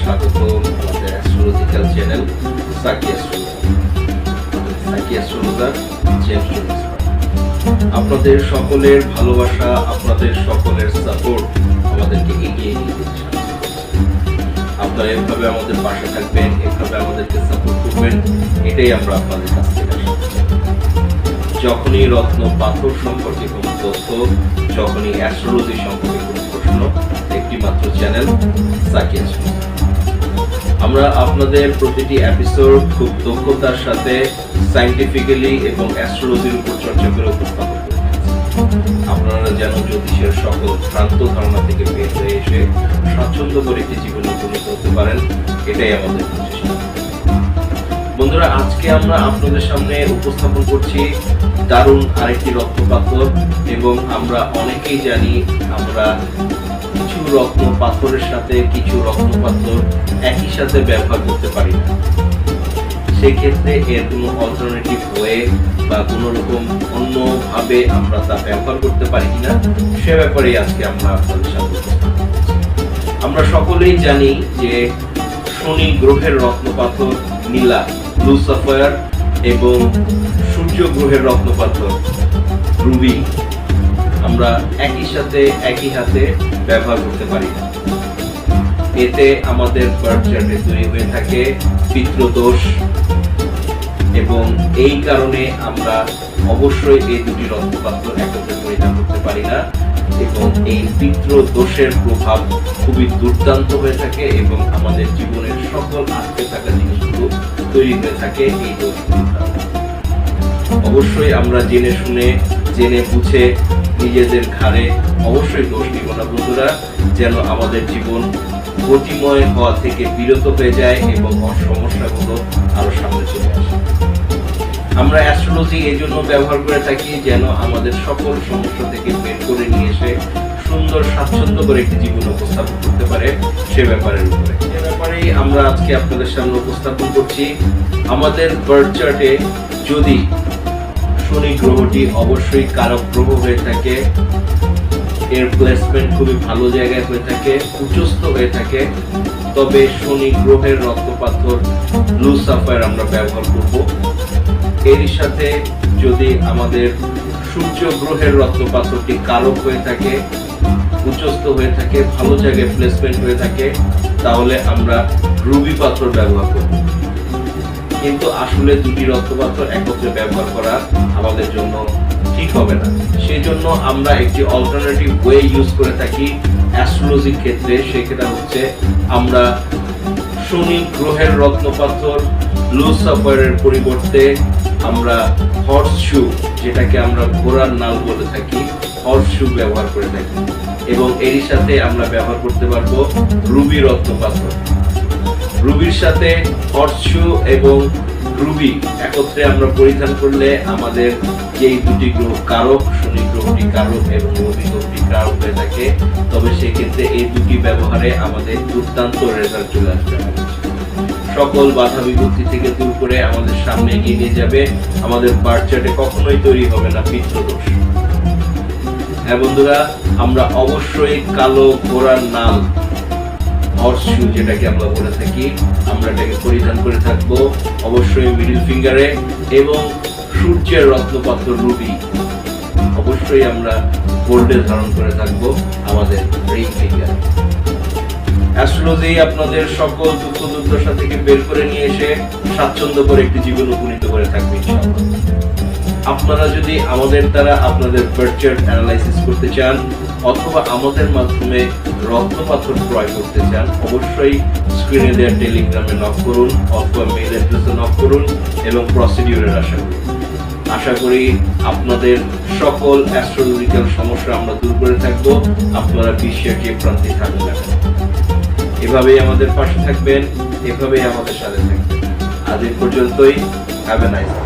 স্বাগত আমাদের astrological channel সাকি অ্যাস্ট্রোলজার জেমস। আপনাদের সকলের ভালোবাসা, আপনাদের সকলের সাপোর্ট আমাদেরকে এগিয়ে নিয়ে যেতে সাহায্য করছে। আপনারা এভাবে আমাদের পাশে থাকবেন, এভাবে আমাদেরকে সাপোর্ট করবেন, এটাই আমরা আপনাদের কাছ থেকে আশা করছি। যখনই রত্ন পাথর সম্পর্কে কোনো তথ্য, যখনই অ্যাস্ট্রোলজি সম্পর্কে কোনো প্রশ্ন, একটি মাত্র চ্যানেল সাকি অ্যাস্ট্রোলজি। আমরা আপনাদের প্রতিটি এপিসোড খুব দক্ষতার সাথে সায়েন্টিফিক্যালি এবং অ্যাস্ট্রোলজির উপর চর্চা করে উপস্থাপন করে থাকি। আপনারা যেন জ্যোতিষের সকল ভ্রান্ত ধারণা থেকে বের হয়ে এসে স্বাচ্ছন্দ্য করে একটি জীবনে উপনীত হতে পারেন, এটাই আমাদের প্রচেষ্টা। বন্ধুরা, আজকে আমরা আপনাদের সামনে উপস্থাপন করছি দারুণ আরেকটি রত্নপাথর, এবং আমরা অনেকেই জানি আমরা কিছু রত্ন পাথরের সাথে কিছু রত্ন পাথর একই সাথে ব্যবহার করতে পারি না। সেক্ষেত্রে এর কোনো অল্টারনেটিভ ওয়ে বা কোনো রকম অন্যভাবে আমরা তা ব্যবহার করতে পারি কিনা, সে ব্যাপারে আজকে আমরা আপনাদের সাথে আমরা সকলেই জানি যে শনি গ্রহের রত্নপাথর নীলা ব্লু সাফায়ার এবং সূর্য গ্রহের রত্নপাথর রুবি আমরা একই সাথে একই হাতে ব্যবহার করতে পারি না। এতে আমাদের বার্থ চার্টে তৈরি হয়ে থাকে পিতৃদোষ, এবং এই কারণে আমরা অবশ্যই এই দুটি রত্নপাথর একত্রে পরিধান করতে পারি না, এবং এই পিতৃদোষের প্রভাব খুবই দুর্দান্ত হয়ে থাকে এবং আমাদের জীবনের সকল আটকে থাকা জিনিসগুলো তৈরি হয়ে থাকে এই দোষগুলোর কারণে। অবশ্যই আমরা জেনে শুনে জেনে বুঝে নিজেদের ঘাড়ে অবশ্যই দোষ নিব না বন্ধুরা, যেন আমাদের জীবন গতিময় হওয়া থেকে বিরত হয়ে যায় এবং সমস্যাগুলো আরো সামনে চলে আসে। আমরা অ্যাস্ট্রোলজি এই জন্য ব্যবহার করে থাকি যেন আমাদের সকল সমস্যা থেকে বের করে নিয়ে এসে সুন্দর স্বাচ্ছন্দ্য করে একটি জীবন উপস্থাপন করতে পারে, সে ব্যাপারের উপরে। সে ব্যাপারেই আমরা আজকে আপনাদের সামনে উপস্থাপন করছি। আমাদের বার্থ চার্টে যদি শনি গ্রহটি অবশ্যই কারক গ্রহ হয়ে থাকে, এর প্লেসমেন্ট খুবই ভালো জায়গায় হয়ে থাকে, উচ্চস্থ হয়ে থাকে, তবে শনি গ্রহের রত্নপাথর ব্লু সাফায়ার আমরা ব্যবহার করব। এর সাথে যদি আমাদের সূর্য গ্রহের রত্নপাথরটি কারক হয়ে থাকে, উচ্চস্থ হয়ে থাকে, ভালো জায়গায় প্লেসমেন্ট হয়ে থাকে, তাহলে আমরা রুবি পাথর ব্যবহার করব। কিন্তু আসলে দুটি রত্নপাথর একত্রে ব্যবহার করা আমাদের জন্য ঠিক হবে না। সেজন্য আমরা একটি অল্টারনেটিভ ওয়ে ইউজ করে থাকি অ্যাস্ট্রোলজির ক্ষেত্রে। সেটা হচ্ছে আমরা শনি গ্রহের রত্নপাথর ব্লু সাফায়ারের পরিবর্তে আমরা হর্স শু, যেটাকে আমরা ঘোড়ার নাল বলে থাকি, হর্স শু ব্যবহার করে থাকি, এবং এর সাথে আমরা ব্যবহার করতে পারবো রুবি রত্নপাথর। রুবির সাথে হর্স শু এবং রুবি একত্রে আমরা পরিধান করলে আমাদের যেই দুটি গ্রহ কারক, শনি গ্রহটি কারক এবং রবি গ্রহটি কারক হয়ে থাকে, তবে সেক্ষেত্রে এই দুটি ব্যবহারে আমাদের দুর্দান্ত রেজাল্ট চলে আসবে। সকল বাধা বিপত্তি থেকে দূর করে আমাদের সামনে এগিয়ে নিয়ে যাবে। আমাদের বার্থ চার্টে কখনোই তৈরি হবে না পিতৃদোষ। হ্যাঁ বন্ধুরা, আমরা অবশ্যই কালো ঘোড়ার নাল হর্স শু, যেটাকে আমরা বলে থাকি, আমরা এটাকে পরিধান করে থাকবো অবশ্যই মিডল ফিঙ্গারে, এবং সূর্যের রত্নপাথর রুবি অবশ্যই আমরা গোল্ডে ধারণ করে থাকবো আমাদের রিং ফিঙ্গারে। অ্যাস্ট্রোলজি আপনাদের সকল দুঃখ দুর্দশা থেকে বের করে নিয়ে এসে স্বাচ্ছন্দ্য করে একটি জীবন উপনীত করে থাকবে ইনশাআল্লাহ। আপনারা যদি আমাদের দ্বারা আপনাদের বার্থ চার্ট অ্যানালাইসিস করতে চান অথবা আমাদের মাধ্যমে রত্নপাথর ক্রয় করতে চান, অবশ্যই স্ক্রিনে দেওয়া টেলিগ্রামে নক করুন অথবা মেইল অ্যাড্রেসে নক করুন এবং প্রসিডিউরের আশা করুন। আশা করি আপনাদের সকল অ্যাস্ট্রোলজিক্যাল সমস্যা আমরা দূর করে থাকবো, আপনারা বিশ্বের যে প্রান্তে থাকুন না কেন। এভাবেই আমাদের পাশে থাকবেন, এভাবেই আমাদের সাথে থাকবেন। আজ এই পর্যন্তই। Have a nice day.